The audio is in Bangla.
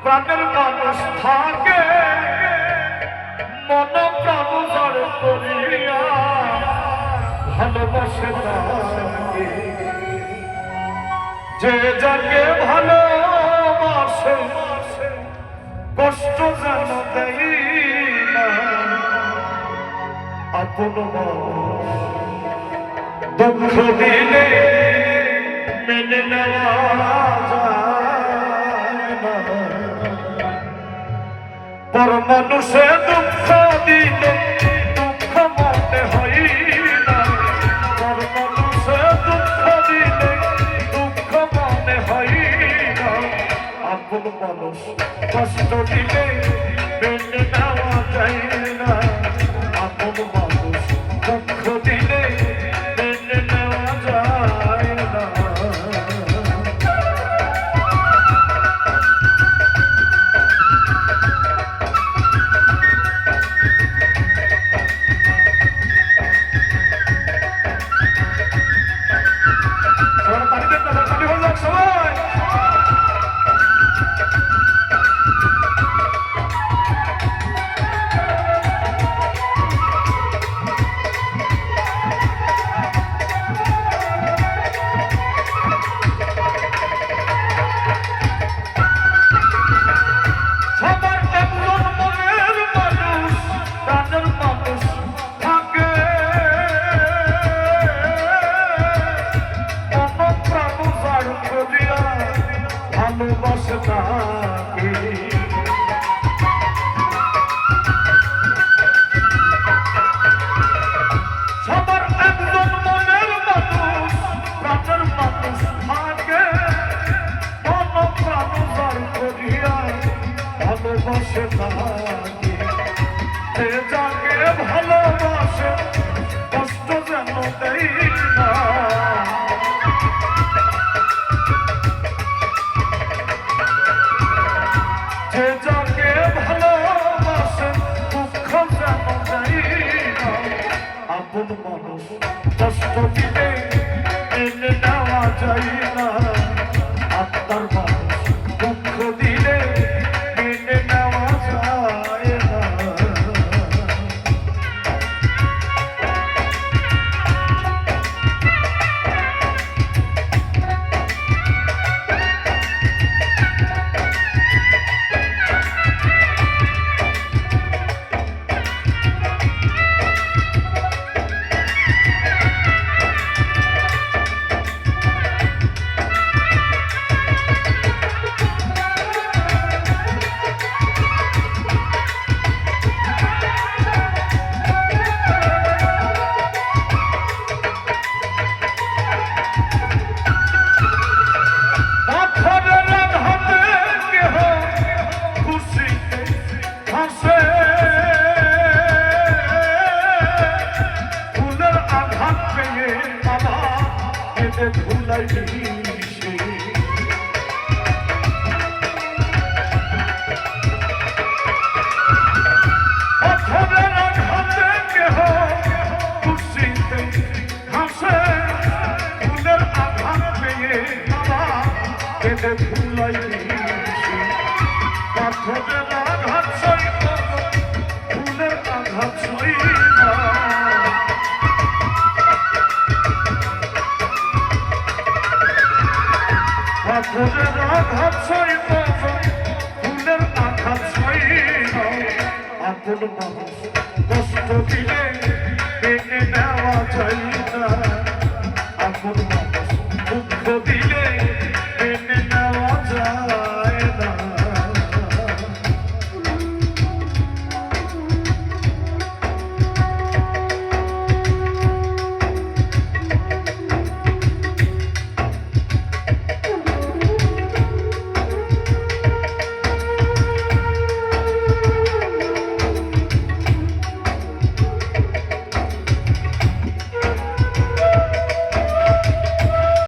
প্রাণের মানুষ থাকে মন প্রাণ জড় করিয়া ভালোবাসে তাকে যে যাকে ভালোবাসে কষ্ট যেন দেয় না আপন দুঃখ দিলে মেনে নেওয়া যায় না পর মানুষে দুঃখ দিলে দুঃখ মনে হয় না পর মানুষে দুঃখ দিলে দুঃখ মনে হয় না আপন মানুষ কষ্ট দিলে মেনে নেওয়া যায় না আপন মানুষ দুঃখ দিলে মেনে নেওয়া যায় না ভালোবাসে তাকে সবার একজন মনের মানুষ প্রাণের মানুষ থাকে মন প্রাণ জয় করিয়া ভালোবাসে তাকে যে যাকে ভালোবাসে কষ্ট যেন দেয় না যে যাকে ভালোবাসে দুঃখ যেন দেয় না আপন মানুষ কষ্ট দিলে মেনে নেওয়া যায় না আত্মার মানুষ দুঃখ দিলে মেনে নেওয়া যায় না ধুলাই দিশে পাথরের আঘাতে কেহ খুশিতে হাসে ফুলের আঘাত পেয়ে কেঁদে ধুলাই দিশে পাথরের আঘাত সইব ফুলের আঘাত সইব পাথরের আঘাত সইব ফুলের আঘাত সইব আপন মানুষ কষ্ট দিলে